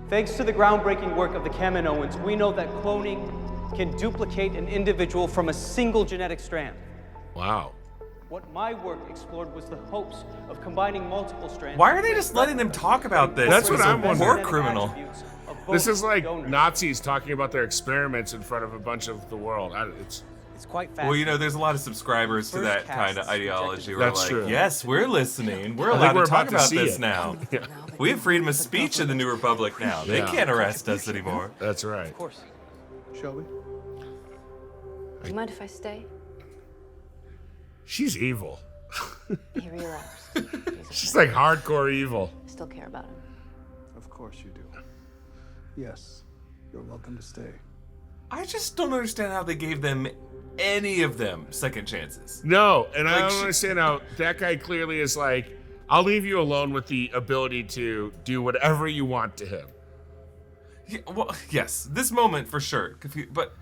Thanks to the groundbreaking work of the Kaminoans, we know that cloning can duplicate an individual from a single genetic strand. Wow. What my work explored was the hopes of combining multiple strands. Why are they just letting them talk about this? That's what I'm wondering. War criminal. This is like Nazis talking about their experiments in front of a bunch of the world. It's quite fast. Well, there's a lot of subscribers to that kind of ideology. Where That's like, true. yes, we're listening. We're allowed to talk about this now. Yeah. We have freedom of speech in the New Republic now. They can't arrest us anymore. That's right. Of course. Shall we? Do you mind if I stay? She's evil. He relapsed. She's like hardcore evil. I still care about him. Of course you do. Yes, you're welcome to stay. I just don't understand how they gave them any of them second chances. No, and I Like, don't understand how that guy clearly is like, I'll leave you alone with the ability to do whatever you want to him. Yeah, well, yes, this moment for sure. But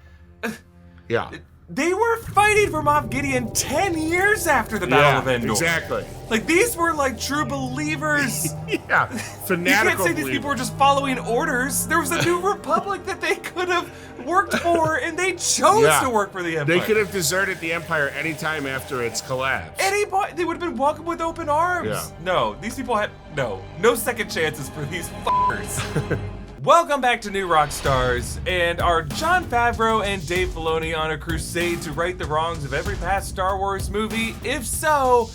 Yeah. they were fighting for Moff Gideon 10 years after the Battle of Endor. Exactly. Like, these were like true believers. Yeah. You Fanatical can't say these people were just following orders. There was a new republic that they could have worked for, and they chose to work for the Empire. They could have deserted the Empire anytime after its collapse. They would have been welcomed with open arms. Yeah. No, these people had no second chances for these fuckers. Welcome back to New Rockstars, and are Jon Favreau and Dave Filoni on a crusade to right the wrongs of every past Star Wars movie? If so,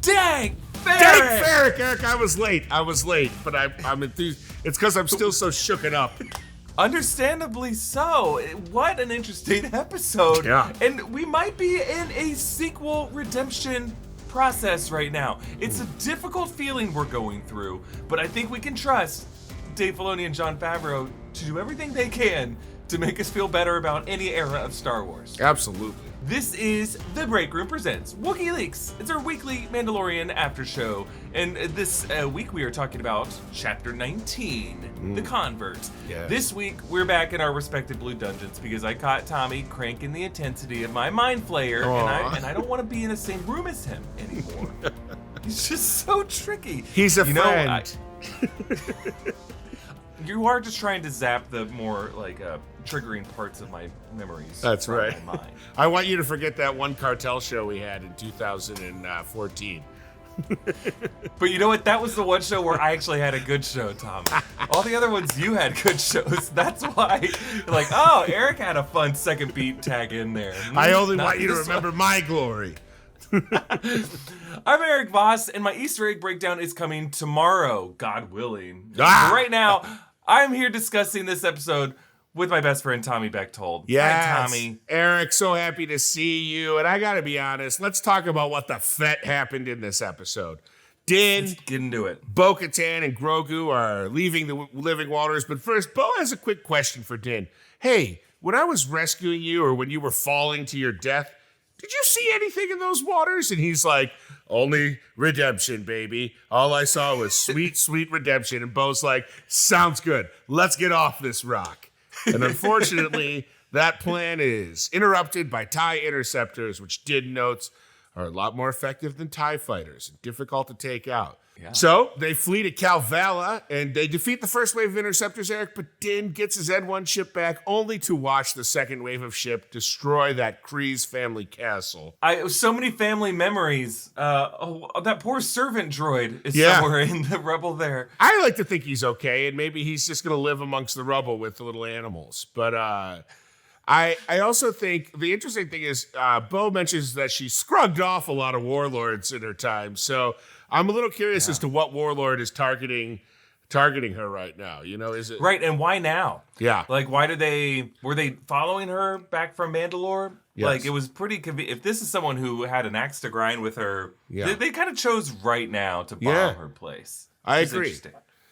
dang Ferrick! Eric, I was late, but I'm enthused. It's because I'm still so shooken up. Understandably so. What an interesting episode. Yeah. And we might be in a sequel redemption process right now. It's a difficult feeling we're going through, but I think we can trust Dave Filoni and Jon Favreau to do everything they can to make us feel better about any era of Star Wars. Absolutely. This is The Break Room Presents Wookieeleaks. It's our weekly Mandalorian after show. And this week we are talking about Chapter 19, The Convert. Yes. This week we're back in our respective blue dungeons because I caught Tommy cranking the intensity of my mind flayer, and I don't want to be in the same room as him anymore. He's just so tricky. He's a friend. You are just trying to zap the more triggering parts of my memories. That's from right. my mind. I want you to forget that one cartel show we had in 2014. But you know what? That was the one show where I actually had a good show, Tom. All the other ones, you had good shows. That's why, Erik had a fun second beat tag in there. I only want you to remember my glory. I'm Erik Voss, and my Easter egg breakdown is coming tomorrow, God willing. Ah! But right now, I'm here discussing this episode with my best friend, Tommy Bechtold. Yes, Hi, Tommy. Erik, so happy to see you. And I got to be honest, let's talk about what the fet happened in this episode. Let's get into it. Bo-Katan and Grogu are leaving the living waters. But first, Bo has a quick question for Din. Hey, when I was rescuing you or when you were falling to your death, did you see anything in those waters? And he's like, only redemption, baby. All I saw was sweet, sweet redemption. And Bo's like, sounds good. Let's get off this rock. And unfortunately, that plan is interrupted by TIE interceptors, which Din notes are a lot more effective than TIE fighters and difficult to take out. Yeah. So they flee to Calvala and they defeat the first wave of interceptors, Erik, but Din gets his N1 ship back only to watch the second wave of ship destroy that Kryze family castle. So many family memories. That poor servant droid is somewhere in the rubble there. I like to think he's okay, and maybe he's just going to live amongst the rubble with the little animals. But I also think the interesting thing is Bo mentions that she scrubbed off a lot of warlords in her time. So I'm a little curious as to what warlord is targeting her right now. You know, is it right? And why now? Yeah, like were they following her back from Mandalore? Yes. Like it was pretty convenient. If this is someone who had an axe to grind with her, they kind of chose right now to bomb her place. I agree.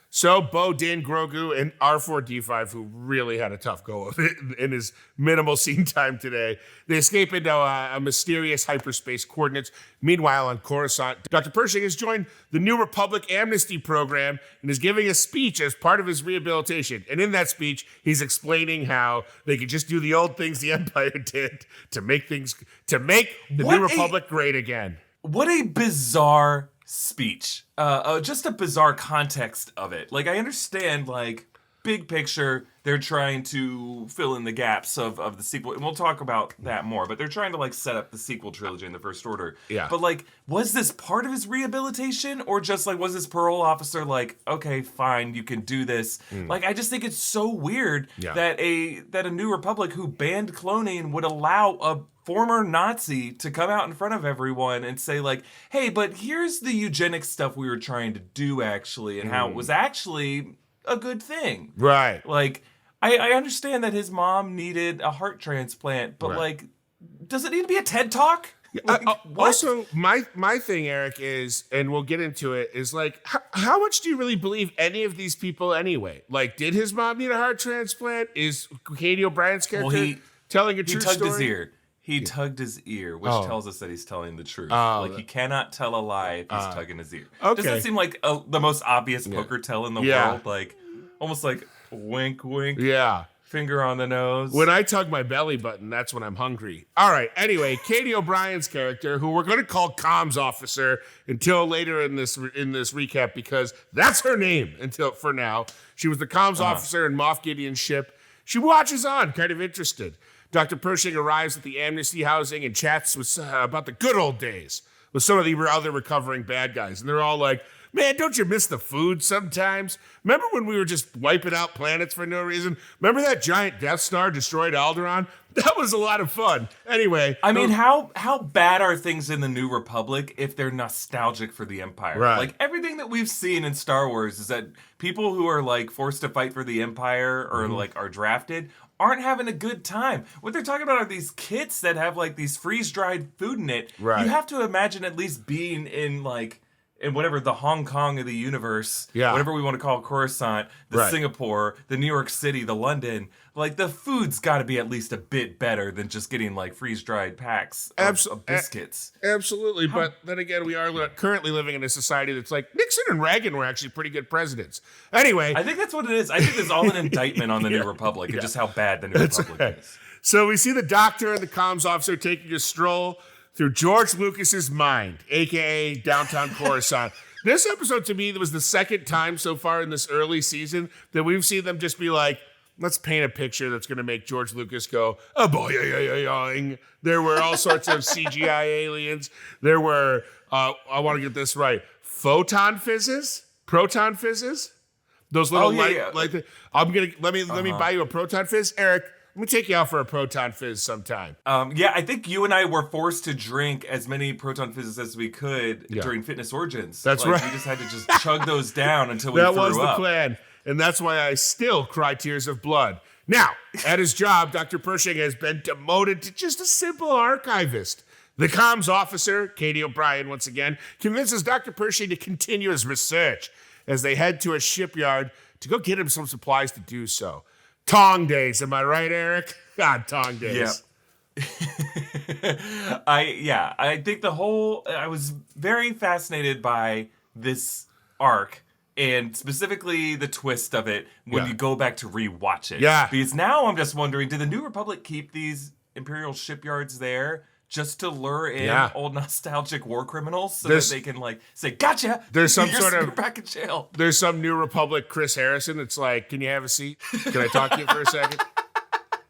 So Bo, Din, Grogu, and R4-D5, who really had a tough go of it in his minimal scene time today, they escape into a mysterious hyperspace coordinates. Meanwhile, on Coruscant, Dr. Pershing has joined the New Republic Amnesty Program and is giving a speech as part of his rehabilitation. And in that speech, he's explaining how they could just do the old things the Empire did to make the New Republic great again. What a bizarre speech. Just a bizarre context of it. Like, I understand, big picture, they're trying to fill in the gaps of the sequel. And we'll talk about that more. But they're trying to, like, set up the sequel trilogy in the First Order. Yeah. But, like, was this part of his rehabilitation? Or just, like, was this parole officer like, okay, fine, you can do this? Like, I just think it's so weird that a New Republic who banned cloning would allow a former Nazi to come out in front of everyone and say, like, hey, but here's the eugenics stuff we were trying to do, actually, and how it was actually a good thing. Right. Like, I understand that his mom needed a heart transplant, but, like, does it need to be a TED Talk? Like, also, my thing, Eric, is, and we'll get into it, is like, how much do you really believe any of these people anyway? Like, did his mom need a heart transplant? Is Katie O'Brien's character telling a true story? He tugged his ear. He tugged his ear, which tells us that he's telling the truth. Like, he cannot tell a lie if he's tugging his ear. Okay. Doesn't that seem like the most obvious poker tell in the world? Like, almost like wink, wink. Yeah. Finger on the nose. When I tug my belly button, that's when I'm hungry. All right. Anyway, Katie O'Brien's character, who we're going to call comms officer until later in this recap, because that's her name until for now. She was the comms officer in Moff Gideon's ship. She watches on, kind of interested. Dr. Pershing arrives at the amnesty housing and chats with, about the good old days with some of the other recovering bad guys. And they're all like, man, don't you miss the food sometimes? Remember when we were just wiping out planets for no reason? Remember that giant Death Star destroyed Alderaan? That was a lot of fun. Anyway. I mean, how bad are things in the New Republic if they're nostalgic for the Empire? Right. Like, everything that we've seen in Star Wars is that people who are, like, forced to fight for the Empire or, like, are drafted aren't having a good time. What they're talking about are these kits that have, like, these freeze-dried food in it. Right. You have to imagine at least being in, like, in whatever the Hong Kong of the universe, whatever we want to call Coruscant, the Singapore, the New York City, the London, like, the food's got to be at least a bit better than just getting, like, freeze-dried packs of biscuits. Absolutely, but then again, we are currently living in a society that's like, Nixon and Reagan were actually pretty good presidents. Anyway. I think that's what it is. I think it's all an indictment on the New Republic and just how bad the New Republic is. So we see the doctor and the comms officer taking a stroll through George Lucas's mind, a.k.a. downtown Coruscant. This episode, to me, was the second time so far in this early season that we've seen them just be like, let's paint a picture that's going to make George Lucas go, oh boy, yoing. There were all sorts of CGI aliens. There were, I want to get this right, proton fizzes? Those little let me buy you a proton fizz. Eric, let me take you out for a proton fizz sometime. I think you and I were forced to drink as many proton fizzes as we could during Fitness Origins. That's right. We just had to just chug those down until we threw up. That was the plan. And that's why I still cry tears of blood. Now, at his job, Dr. Pershing has been demoted to just a simple archivist. The comms officer, Katie O'Brien once again, convinces Dr. Pershing to continue his research as they head to a shipyard to go get him some supplies to do so. Tong days, am I right, Eric? God, Tong days. Yeah. I think I was very fascinated by this arc and specifically the twist of it when you go back to rewatch it. Yeah. Because now I'm just wondering, did the New Republic keep these Imperial shipyards there just to lure in old nostalgic war criminals so that they can, like, say, gotcha. There's some you're back in jail. There's some New Republic Chris Harrison that's like, can you have a seat? Can I talk to you for a second?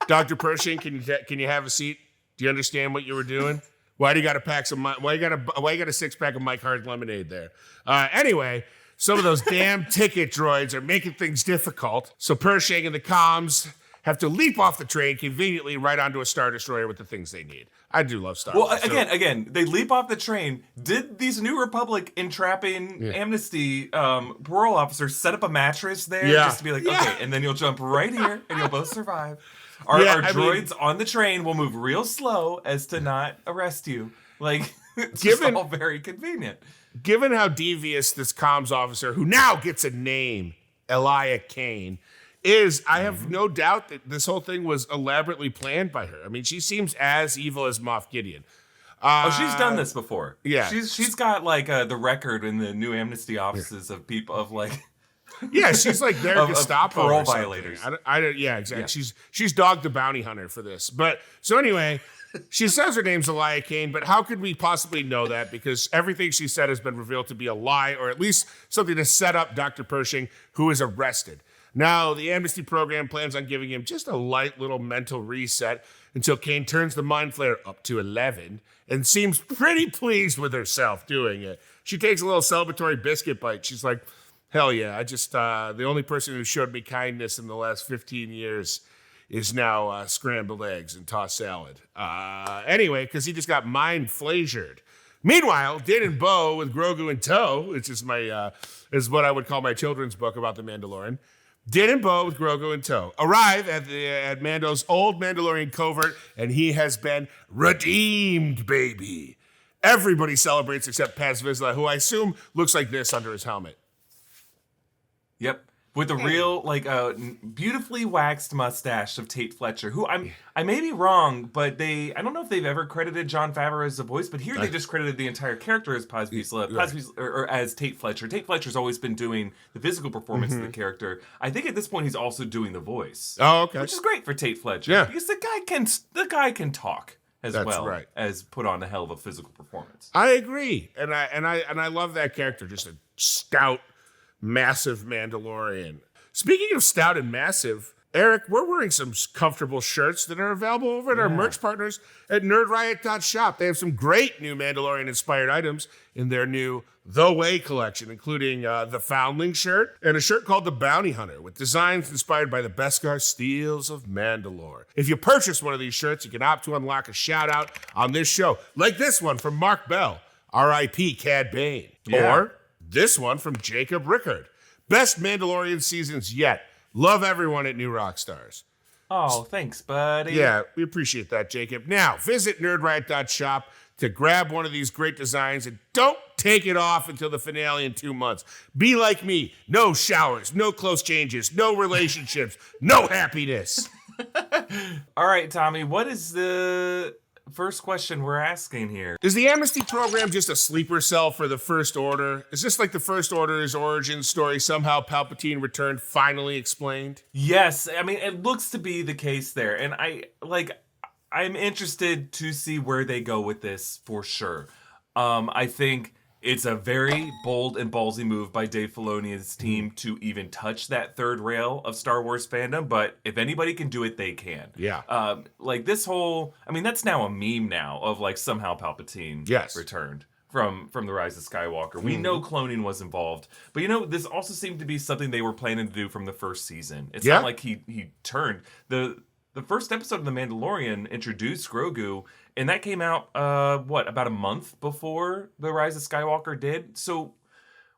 Dr. Pershing, can you have a seat? Do you understand what you were doing? Why do you got to pack some? Why you got a 6-pack of Mike Hard lemonade there? Anyway, some of those damn ticket droids are making things difficult. So Pershing and the comms have to leap off the train conveniently right onto a Star Destroyer with the things they need. I do love Star Wars. Well, again, they leap off the train. Did these New Republic entrapping amnesty parole officers set up a mattress there just to be like, okay, and then you'll jump right here and you'll both survive? Our droids on the train will move real slow as to not arrest you. Like, it's just all very convenient. Given how devious this comms officer, who now gets a name, Elia Kane, is, I have no doubt that this whole thing was elaborately planned by her. I mean, she seems as evil as Moff Gideon. She's done this before. Yeah. She's got, like, the record in the new amnesty offices of people, of, like... Yeah, she's like their Gestapo parole or something. Violators. Yeah, exactly. Yeah. She's Dog the Bounty Hunter for this. But, so anyway... She says her name's Elia Kane, but how could we possibly know that? Because everything she said has been revealed to be a lie, or at least something to set up Dr. Pershing, who is arrested. Now, the amnesty program plans on giving him just a light little mental reset until Kane turns the mind flare up to 11 and seems pretty pleased with herself doing it. She takes a little celebratory biscuit bite. She's like, hell yeah, I just, the only person who showed me kindness in the last 15 years is now scrambled eggs and tossed salad. Anyway, because he just got mind flazured. Meanwhile, Din and Bo with Grogu in tow, which is my is what I would call my children's book about the Mandalorian. Din and Bo with Grogu in tow arrive at Mando's old Mandalorian covert, and he has been redeemed, baby. Everybody celebrates except Paz Vizsla, who I assume looks like this under his helmet. Yep. With the real, beautifully waxed mustache of Tate Fletcher, who I may be wrong, but I don't know if they've ever credited Jon Favreau as the voice, but here they just credited the entire character as Paz Vizsla, or as Tate Fletcher. Tate Fletcher's always been doing the physical performance of the character. I think at this point he's also doing the voice. Oh, okay. Which is great for Tate Fletcher. Yeah. Because the guy can talk as as put on a hell of a physical performance. I agree. And I love that character, just a stout, massive Mandalorian. Speaking of stout and massive, Erik, we're wearing some comfortable shirts that are available over at our merch partners at nerdriot.shop. They have some great new Mandalorian-inspired items in their new The Way collection, including the Foundling shirt and a shirt called the Bounty Hunter with designs inspired by the Beskar steels of Mandalore. If you purchase one of these shirts, you can opt to unlock a shout-out on this show, like this one from Mark Bell, R.I.P. Cad Bane, or this one from Jacob Rickard. Best Mandalorian seasons yet. Love everyone at New Rockstars. Oh, thanks, buddy. Yeah, we appreciate that, Jacob. Now, visit nerdriot.shop to grab one of these great designs and don't take it off until the finale in 2 months. Be like me. No showers, no clothes changes, no relationships, no happiness. All right, Tommy, what is the first question we're asking here? Is the amnesty program just a sleeper cell for the First Order? Is this like the First Order's origin story, somehow Palpatine returned, finally explained? Yes, I mean, it looks to be the case there. And I'm interested to see where they go with this for sure. I think it's a very bold and ballsy move by Dave Filoni and his team to even touch that third rail of Star Wars fandom, but if anybody can do it, they can. Yeah. This whole, that's now a meme now of somehow Palpatine returned from The Rise of Skywalker. We know cloning was involved, but this also seemed to be something they were planning to do from the first season. It's not like he turned. The first episode of The Mandalorian introduced Grogu, and that came out, about a month before The Rise of Skywalker did? So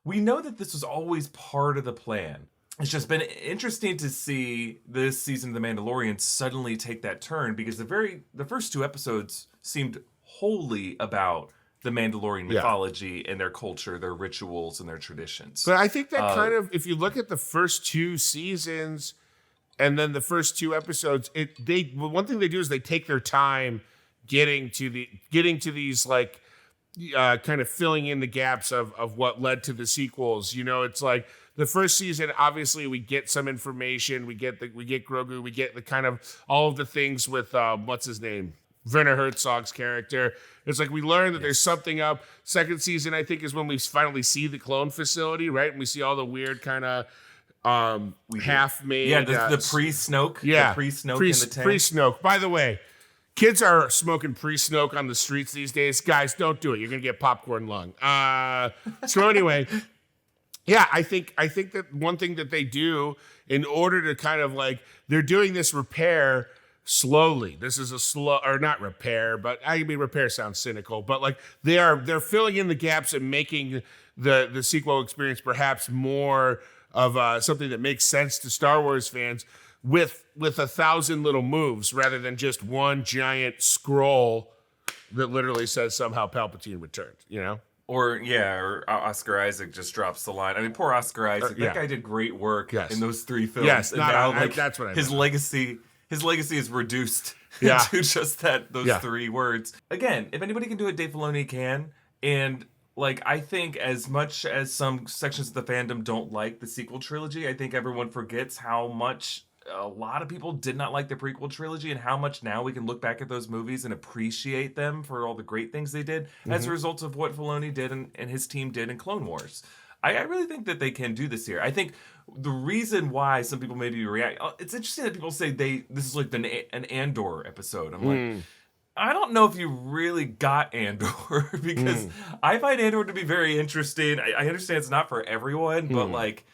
we know that this was always part of the plan. It's just been interesting to see this season of The Mandalorian suddenly take that turn, because the first 2 episodes seemed wholly about the Mandalorian mythology and their culture, their rituals, and their traditions. But I think that kind of, if you look at the first 2 seasons and then the first 2 episodes, one thing they do is they take their time getting to these kind of filling in the gaps of what led to the sequels. It's like the first season, obviously we get some information, we get Grogu, we get the kind of all of the things with what's his name, Werner Herzog's character. It's like we learn that there's something up. Second season, I think, is when we finally see the clone facility, right? And we see all the weird kind of half-made. Yeah, the pre-Snoke. Yeah, the pre-Snoke in the tank. Pre-Snoke. By the way, kids are smoking pre-Snoke on the streets these days. Guys, don't do it. You're gonna get popcorn lung. So anyway, yeah, I think that one thing that they do in order to kind of they're doing this repair slowly. This is a slow, or not repair, but repair sounds cynical, but they're filling in the gaps and making the sequel experience perhaps more of something that makes sense to Star Wars fans with 1,000 little moves rather than just one giant scroll that literally says somehow Palpatine returned, Or Oscar Isaac just drops the line. Poor Oscar Isaac. That guy did great work in those 3 films. Yes, and now, that's what I his meant. legacy is reduced Yeah. to just those 3 words. Again, if anybody can do it, Dave Filoni can. And I think as much as some sections of the fandom don't like the sequel trilogy, I think everyone forgets how much a lot of people did not like the prequel trilogy and how much now we can look back at those movies and appreciate them for all the great things they did as a result of what Filoni did and his team did in Clone Wars. I really think that they can do this here. I think the reason why some people maybe react, it's interesting that people say this is like an Andor episode. I'm like, I don't know if you really got Andor because I find Andor to be very interesting. I understand it's not for everyone, but like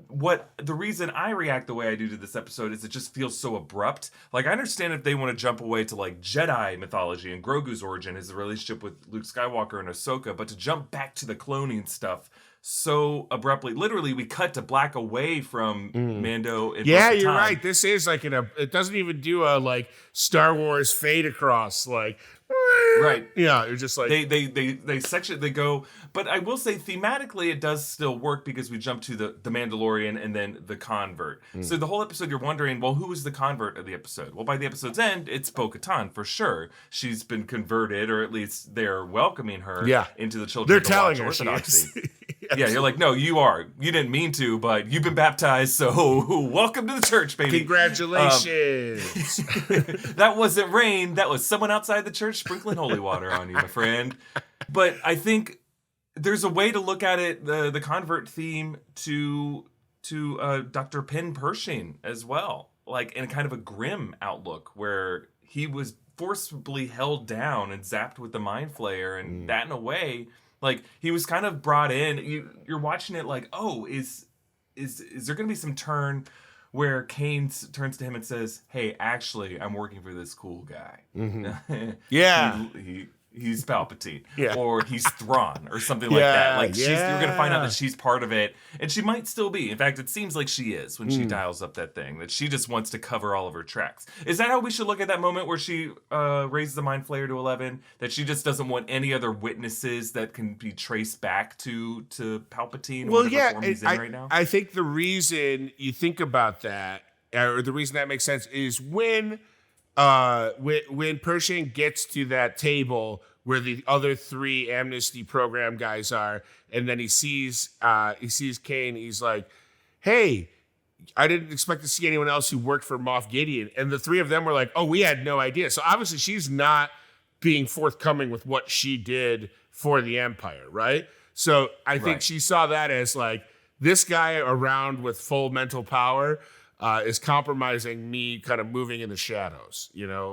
the reason I react the way I do to this episode is it just feels so abrupt. Like, I understand if they want to jump away to like Jedi mythology and Grogu's origin, his relationship with Luke Skywalker and Ahsoka, but to jump back to the cloning stuff so abruptly, literally we cut to black away from Mando and Yeah, Bo-Katan. you're right. This is like it doesn't even do a like Star Wars fade across, like right. Yeah, you're just like they section, they go, but I will say thematically it does still work because we jump to the Mandalorian and then the convert. So the whole episode you're wondering, well, who was the convert of the episode? Well, by the episode's end, it's Bo-Katan for sure. She's been converted, or at least they're welcoming her into the Children they're of the telling Watch her orthodoxy. Yeah, you're like, no, you are. You didn't mean to, but you've been baptized, so welcome to the church, baby. Congratulations. That wasn't rain. That was someone outside the church sprinkling holy water on you, my friend. But I think there's a way to look at it, the convert theme to Dr. Penn Pershing as well, like in kind of a grim outlook where he was forcibly held down and zapped with the Mind Flayer, and that in a way, like he was kind of brought in. You're watching it like, oh, is there going to be some turn where Kane turns to him and says, "Hey, actually, I'm working for this cool guy." Yeah. He's Palpatine, Yeah. or he's Thrawn, or something like that. Like you're gonna find out yeah. that she's part of it, and she might still be. In fact, it seems like she is when she dials up that thing. That she just wants to cover all of her tracks. Is that how we should look at that moment where she raises the Mind Flayer to 11? That she just doesn't want any other witnesses that can be traced back to Palpatine? Well, whatever form he's in right now. I think the reason you think about that, or the reason that makes sense, is when Pershing gets to that table where the other 3 amnesty program guys are, and then he sees Kane. He's like, "Hey, I didn't expect to see anyone else who worked for Moff Gideon." And the 3 of them were like, "Oh, we had no idea." So obviously she's not being forthcoming with what she did for the Empire, right? So I think she saw that as like, this guy around with full mental power is compromising me, kind of moving in the shadows,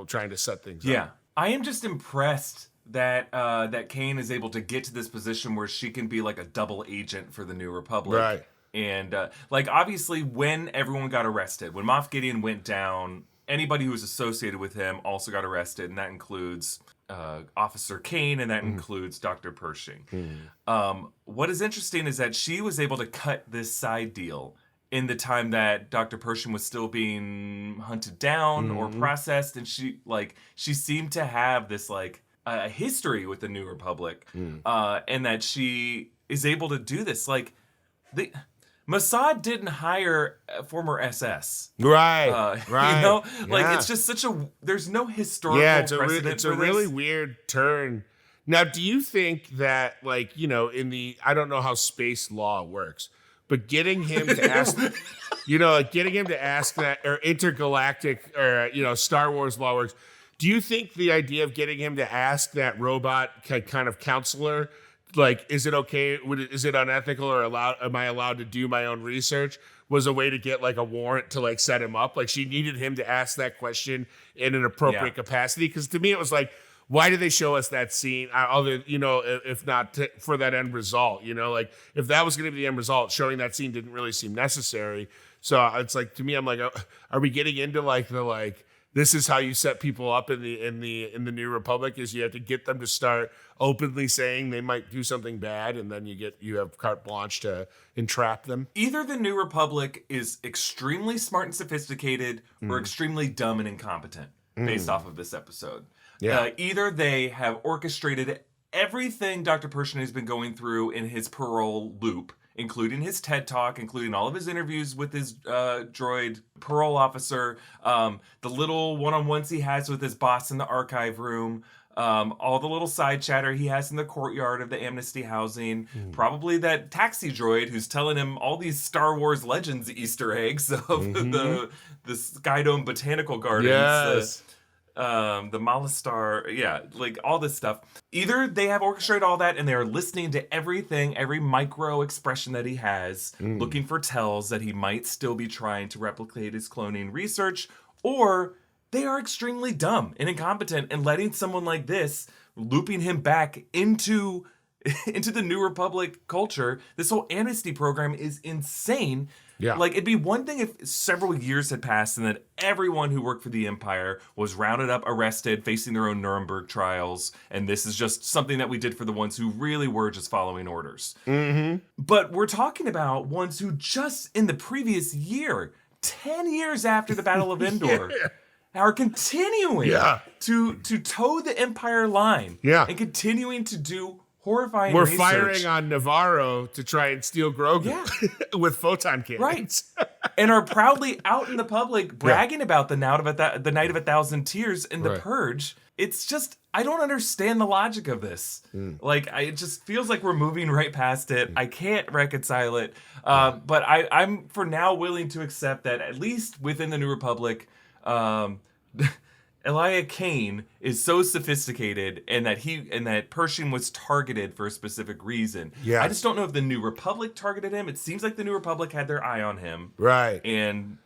trying to set things up. Yeah, I am just impressed that that Kane is able to get to this position where she can be like a double agent for the New Republic. Right. And like obviously when everyone got arrested, when Moff Gideon went down, anybody who was associated with him also got arrested, and that includes Officer Kane, and that includes Dr. Pershing. What is interesting is that she was able to cut this side deal in the time that Dr. Pershing was still being hunted down or processed, and she seemed to have this like a history with the New Republic, and that she is able to do this. Like, Mossad didn't hire a former SS, Right? Right. Like it's just there's no historical precedent. It's a really weird turn. Now, do you think that, like, I don't know how space law works, but getting him to ask, getting him to ask that, or intergalactic, or Star Wars law works. Do you think the idea of getting him to ask that robot kind of counselor, like, is it okay? Is it unethical, or am I allowed to do my own research, was a way to get like a warrant to like set him up? Like, she needed him to ask that question in an appropriate capacity. Because to me, it was like, why did they show us that scene? Other, if not for that end result, like if that was going to be the end result, showing that scene didn't really seem necessary. So it's like, to me, I'm like, are we getting into this is how you set people up in the New Republic, is you have to get them to start openly saying they might do something bad, and then you have carte blanche to entrap them? Either the New Republic is extremely smart and sophisticated, or extremely dumb and incompetent, based off of this episode. Yeah. Either they have orchestrated everything Dr. Pershing has been going through in his parole loop, including his TED Talk, including all of his interviews with his droid parole officer, the little one-on-ones he has with his boss in the archive room, all the little side chatter he has in the courtyard of the amnesty housing, probably that taxi droid who's telling him all these Star Wars Legends Easter eggs of the Skydome Botanical Gardens. Yes. the Malastar, yeah, like all this stuff. Either they have orchestrated all that and they are listening to everything, every micro expression that he has, looking for tells that he might still be trying to replicate his cloning research, or they are extremely dumb and incompetent and letting someone like this, looping him back into the New Republic culture. This whole amnesty program is insane. Yeah. Like, it'd be one thing if several years had passed and that everyone who worked for the Empire was rounded up, arrested, facing their own Nuremberg trials, and this is just something that we did for the ones who really were just following orders. Mm-hmm. But we're talking about ones who just in the previous year, 10 years after the Battle of Endor, are continuing to toe the Empire line and continuing to do horrifying We're research. firing on Navarro to try and steal Grogu with photon cannons. Right. And are proudly out in the public bragging about the Night of a Thousand Tears and the Purge. It's just, I don't understand the logic of this. Like, it just feels like we're moving right past it. I can't reconcile it. But I'm for now willing to accept that at least within the New Republic, Elia Kane is so sophisticated and that Pershing was targeted for a specific reason. Yeah. I just don't know if the New Republic targeted him. It seems like the New Republic had their eye on him. Right. And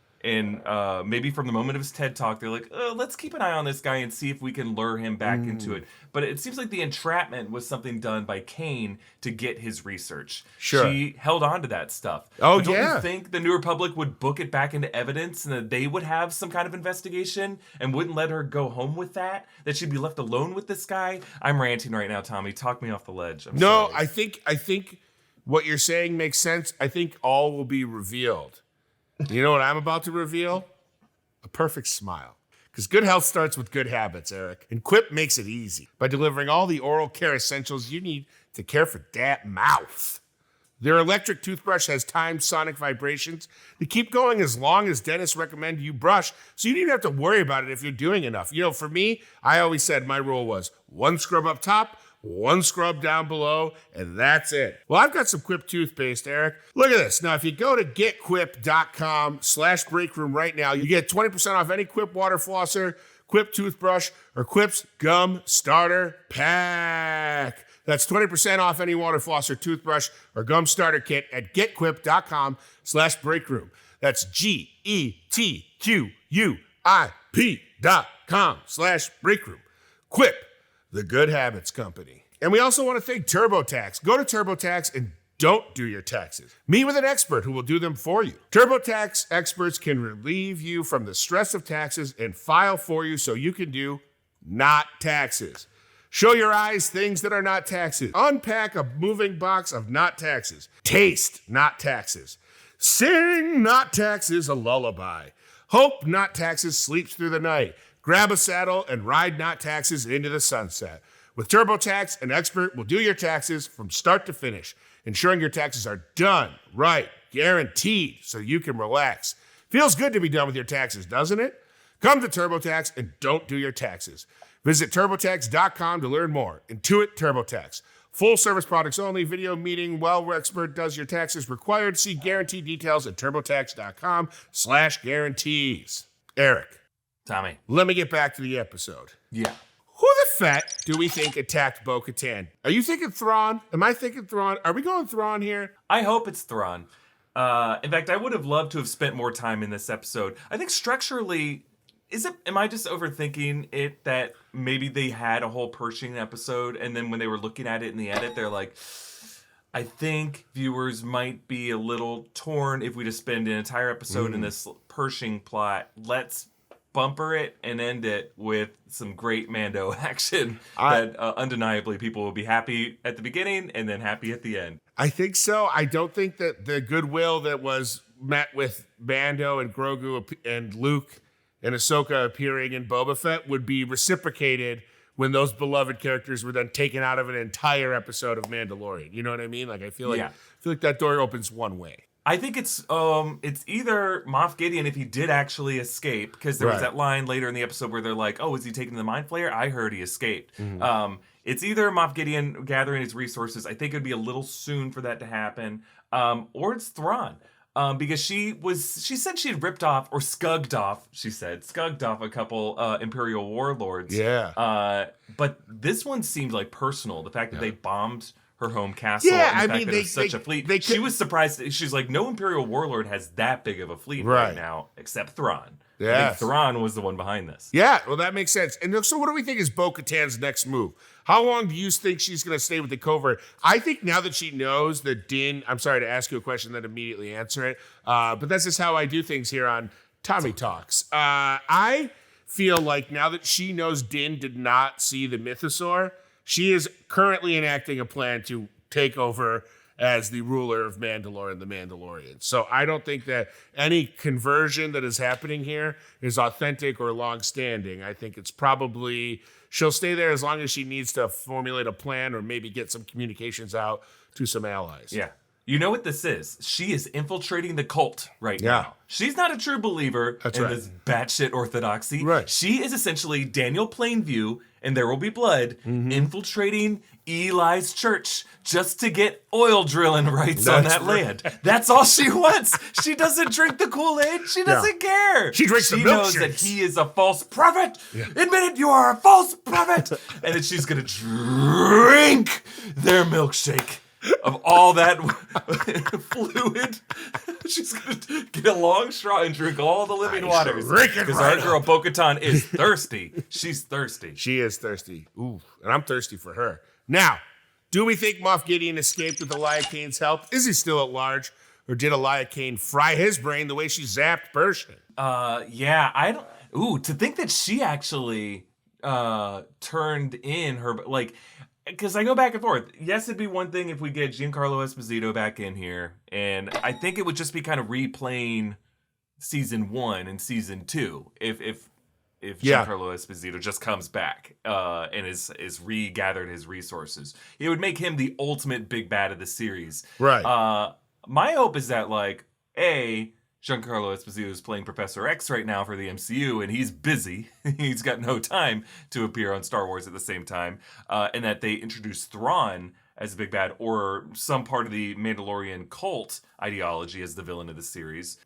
maybe from the moment of his TED Talk, they're like, let's keep an eye on this guy and see if we can lure him back into it. But it seems like the entrapment was something done by Kane to get his research. Sure. She held on to that stuff. Oh, but don't yeah. you think the New Republic would book it back into evidence and that they would have some kind of investigation and wouldn't let her go home with that? That she'd be left alone with this guy? I'm ranting right now, Tommy. Talk me off the ledge. I'm No, sorry. I think what you're saying makes sense. I think all will be revealed. You know what I'm about to reveal? A perfect smile. Because good health starts with good habits, Erik. And Quip makes it easy by delivering all the oral care essentials you need to care for that mouth. Their electric toothbrush has timed sonic vibrations to keep going as long as dentists recommend you brush, so you don't even have to worry about it if you're doing enough. You know, for me, I always said my rule was one scrub up top, one scrub down below, and that's it. Well, I've got some Quip toothpaste, Erik. Look at this. Now, if you go to getquip.com/breakroom right now, you get 20% off any Quip water flosser, Quip toothbrush, or Quip's gum starter pack. That's 20% off any water flosser, toothbrush, or gum starter kit at getquip.com/breakroom. That's GETQUIP.com/breakroom. Quip, the Good Habits Company. And we also want to thank TurboTax. Go to TurboTax and don't do your taxes. Meet with an expert who will do them for you. TurboTax experts can relieve you from the stress of taxes and file for you so you can do not taxes. Show your eyes things that are not taxes. Unpack a moving box of not taxes. Taste not taxes. Sing not taxes a lullaby. Hope not taxes sleeps through the night. Grab a saddle and ride not taxes into the sunset. With TurboTax, an expert will do your taxes from start to finish, ensuring your taxes are done right, guaranteed, so you can relax. Feels good to be done with your taxes, doesn't it? Come to TurboTax and don't do your taxes. Visit TurboTax.com to learn more. Intuit TurboTax. Full service products only. Video meeting while expert does your taxes required. See guarantee details at TurboTax.com/guarantees. Erik. Tommy. Let me get back to the episode. Yeah. Who the feck do we think attacked Bo-Katan? Are you thinking Thrawn? Am I thinking Thrawn? Are we going Thrawn here? I hope it's Thrawn. In fact, I would have loved to have spent more time in this episode. I think structurally, am I just overthinking it that maybe they had a whole Pershing episode and then when they were looking at it in the edit, they're like, I think viewers might be a little torn if we just spend an entire episode in this Pershing plot. Let's bumper it and end it with some great Mando action that undeniably people will be happy at the beginning and then happy at the end. I think so. I don't think that the goodwill that was met with Mando and Grogu and Luke and Ahsoka appearing in Boba Fett would be reciprocated when those beloved characters were then taken out of an entire episode of Mandalorian. You know what I mean? Like I feel like that door opens one way. I think it's either Moff Gideon if he did actually escape, because there was that line later in the episode where they're like, oh, is he taking the Mind Flayer? I heard he escaped. It's either Moff Gideon gathering his resources. I think it would be a little soon for that to happen. Or it's Thrawn. because she said she had ripped off or skugged off a couple Imperial warlords. Yeah. But this one seemed like personal. The fact that they bombed her home castle. Yeah, and the fact that it was such a fleet. She was surprised. She's like, no Imperial warlord has that big of a fleet right now, except Thrawn. Yeah, I think Thrawn was the one behind this. Yeah, well, that makes sense. And so what do we think is Bo-Katan's next move? How long do you think she's going to stay with the covert? I think now that she knows that Din, I'm sorry to ask you a question, then immediately answer it, but that's just how I do things here on Tommy Talks. I feel like now that she knows Din did not see the Mythosaur, she is currently enacting a plan to take over as the ruler of Mandalore and the Mandalorians. So I don't think that any conversion that is happening here is authentic or long-standing. I think it's probably, she'll stay there as long as she needs to formulate a plan or maybe get some communications out to some allies. Yeah. You know what this is? She is infiltrating the cult right now. She's not a true believer in this batshit orthodoxy. Right. She is essentially Daniel Plainview and There Will Be Blood infiltrating Eli's church just to get oil drilling rights on that land. That's all she wants. She doesn't drink the Kool-Aid. She doesn't care. She drinks the milkshakes. Knows that he is a false prophet. Yeah. Admit it, you are a false prophet. And then she's going to drink their milkshake. Of all that fluid, she's gonna get a long straw and drink all the living waters. Because our girl Bo-Katan is thirsty. She's thirsty. She is thirsty. Ooh, and I'm thirsty for her. Now, do we think Moff Gideon escaped with Elia Kane's help? Is he still at large, or did Elia Kane fry his brain the way she zapped Pershing? Yeah, I don't. Ooh, to think that she actually turned in her like. Because I go back and forth. Yes, it'd be one thing if we get Giancarlo Esposito back in here, and I think it would just be kind of replaying season 1 and season 2 if Giancarlo Esposito just comes back and is regathered his resources. It would make him the ultimate big bad of the series. Right. My hope is that Giancarlo Esposito is playing Professor X right now for the MCU, and he's busy. He's got no time to appear on Star Wars at the same time. And that they introduce Thrawn as a big bad, or some part of the Mandalorian cult ideology as the villain of the series.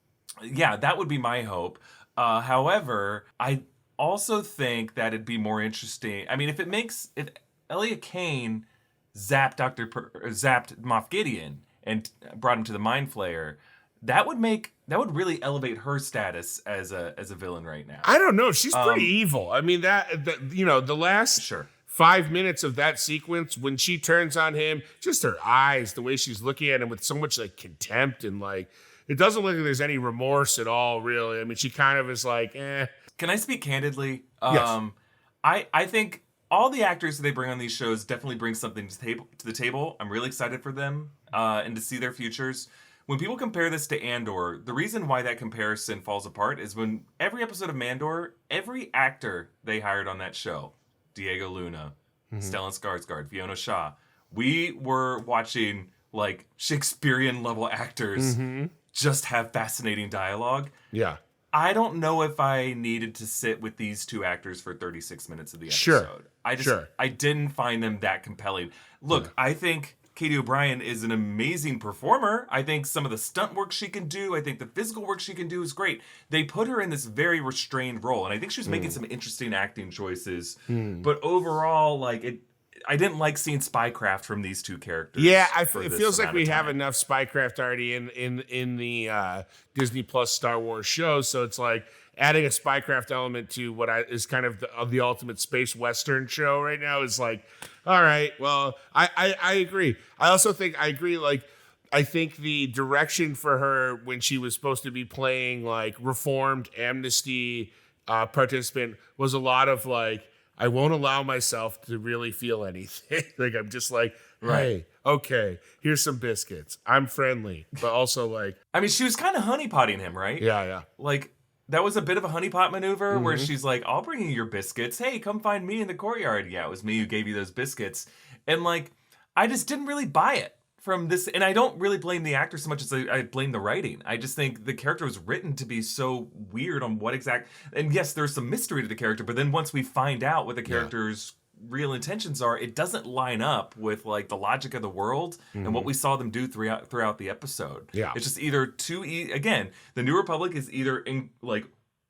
Yeah, that would be my hope. However, I also think that it'd be more interesting. I mean, if Elia Kane zapped Moff Gideon and brought him to the Mind Flayer, that would really elevate her status as a villain right now. I don't know. She's pretty evil. I mean, the last 5 minutes of that sequence when she turns on him, just her eyes, the way she's looking at him with so much like contempt and like, it doesn't look like there's any remorse at all, really. I mean, she kind of is like, eh. Can I speak candidly? Yes. I think all the actors that they bring on these shows definitely bring something to the table. I'm really excited for them and to see their futures. When people compare this to Andor, the reason why that comparison falls apart is when every episode of Mandor, every actor they hired on that show, Diego Luna, Stellan Skarsgård, Fiona Shaw, we were watching like Shakespearean level actors just have fascinating dialogue. Yeah. I don't know if I needed to sit with these two actors for 36 minutes of the episode. I didn't find them that compelling. Look, I think Katie O'Brien is an amazing performer. I think some of the stunt work she can do, I think the physical work she can do is great. They put her in this very restrained role, and I think she was making some interesting acting choices. But overall, I didn't like seeing spycraft from these two characters. Yeah, it feels like we have enough spycraft already in the Disney Plus Star Wars show, so it's like adding a spycraft element to what is kind of the ultimate space western show right now is like, all right, well, I agree. I also think I agree. Like, I think the direction for her when she was supposed to be playing like reformed amnesty participant was a lot of like, I won't allow myself to really feel anything. Like, I'm just like, hey, okay, here's some biscuits. I'm friendly, but also like, I mean, she was kind of honeypotting him, right? Yeah. Like, that was a bit of a honeypot maneuver where she's like, I'll bring you your biscuits. Hey, come find me in the courtyard. Yeah, it was me who gave you those biscuits. And like, I just didn't really buy it from this. And I don't really blame the actor so much as I blame the writing. I just think the character was written to be so weird on what exact. And yes, there's some mystery to the character. But then once we find out what the character's real intentions are, it doesn't line up with like the logic of the world and what we saw them do throughout the episode. Yeah. It's just either again, the New Republic is either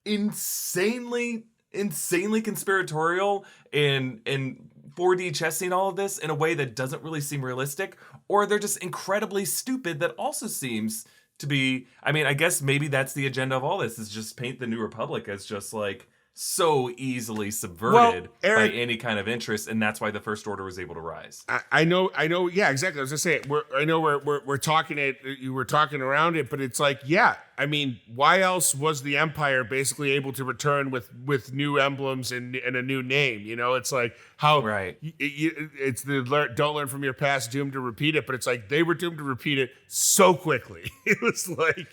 insanely conspiratorial and 4D chessing all of this in a way that doesn't really seem realistic, or they're just incredibly stupid that also seems to be, I mean, I guess maybe that's the agenda of all this, is just paint the New Republic as just like so easily subverted Erik, by any kind of interest, and that's why the First Order was able to rise. I know. Yeah, exactly. I was gonna say, we're talking it. You were talking around it, but it's like, yeah. I mean, why else was the Empire basically able to return with new emblems and a new name? You know, it's like how it's the don't learn from your past, doomed to repeat it. But it's like they were doomed to repeat it so quickly. It was like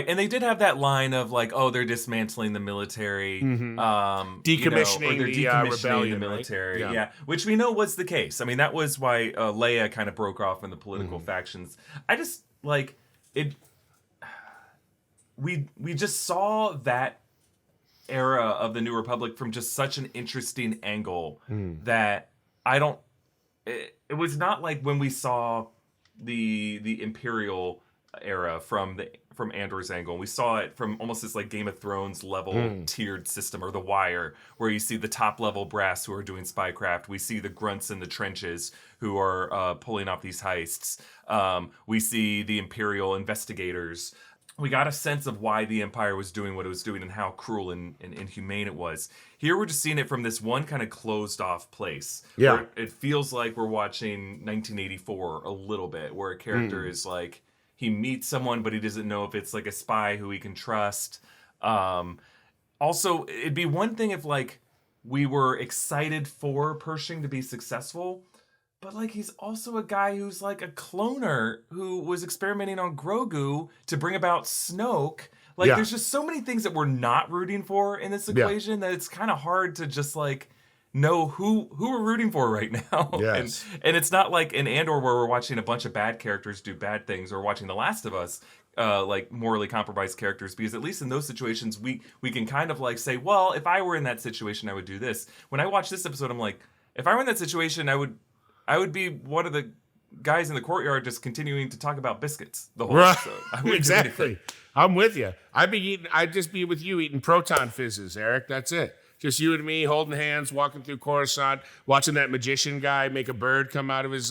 and they did have that line of like, oh, they're dismantling the military, decommissioning, they're decommissioning rebellion, the military, right? Which we know was the case. I mean, that was why Leia kind of broke off in the political factions. I just like it. We just saw that era of the New Republic from just such an interesting angle that I don't. It was not like when we saw the Imperial era from Andor's angle. We saw it from almost this like Game of Thrones level tiered system, or The Wire, where you see the top level brass who are doing spycraft. We see the grunts in the trenches who are pulling off these heists. We see the Imperial investigators. We got a sense of why the Empire was doing what it was doing and how cruel and inhumane it was. Here we're just seeing it from this one kind of closed off place. Yeah. Where it feels like we're watching 1984 a little bit, where a character is like, he meets someone, but he doesn't know if it's like a spy who he can trust. Also, it'd be one thing if like we were excited for Pershing to be successful, but like he's also a guy who's like a cloner who was experimenting on Grogu to bring about Snoke. Like there's just so many things that we're not rooting for in this equation that it's kind of hard to just like know who we're rooting for right now. Yes. And it's not like in Andor where we're watching a bunch of bad characters do bad things, or watching The Last of Us like morally compromised characters, because at least in those situations we can kind of like say, well, if I were in that situation I would do this. When I watch this episode, I'm like, if I were in that situation I would be one of the guys in the courtyard just continuing to talk about biscuits the whole episode. I wouldn't do anything. I'm with you. I'd just be with you eating proton fizzes, Erik. That's it. Just you and me holding hands, walking through Coruscant, watching that magician guy make a bird come out of his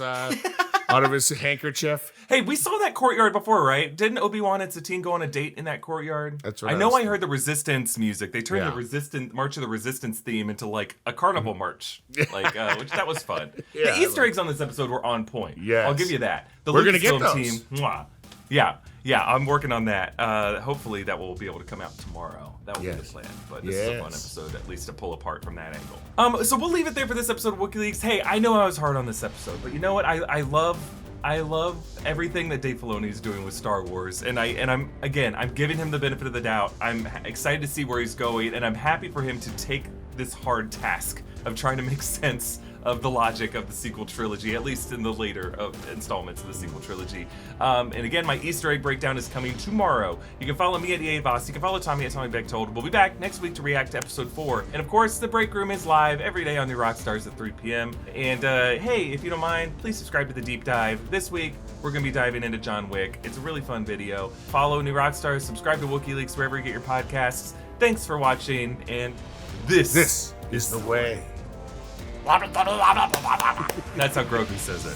handkerchief. Hey, we saw that courtyard before, right? Didn't Obi-Wan and Satine go on a date in that courtyard? That's right. I know I heard the Resistance music. They turned the March of the Resistance theme into like a carnival march, like which that was fun. Yeah, the Easter eggs on this episode were on point. Yes. I'll give you that. The We're gonna get Lucasfilm those. team, mwah. Yeah, I'm working on that. Hopefully that will be able to come out tomorrow. That will be the plan. But this is a fun episode, at least to pull apart from that angle. So we'll leave it there for this episode of Wookieeleaks. Hey, I know I was hard on this episode, but you know what? I love everything that Dave Filoni is doing with Star Wars, and I'm giving him the benefit of the doubt. I'm excited to see where he's going, and I'm happy for him to take this hard task of trying to make sense of the logic of the sequel trilogy, at least in the later installments of the sequel trilogy. And again, my Easter egg breakdown is coming tomorrow. You can follow me at EA Voss. You can follow Tommy at Tommy Bechtold. We'll be back next week to react to episode 4. And of course, the break room is live every day on New Rockstars at 3 p.m. And hey, if you don't mind, please subscribe to the deep dive. This week, we're going to be diving into John Wick. It's a really fun video. Follow New Rockstars, subscribe to Wookieeleaks wherever you get your podcasts. Thanks for watching, and this is the way. That's how Grogu says it.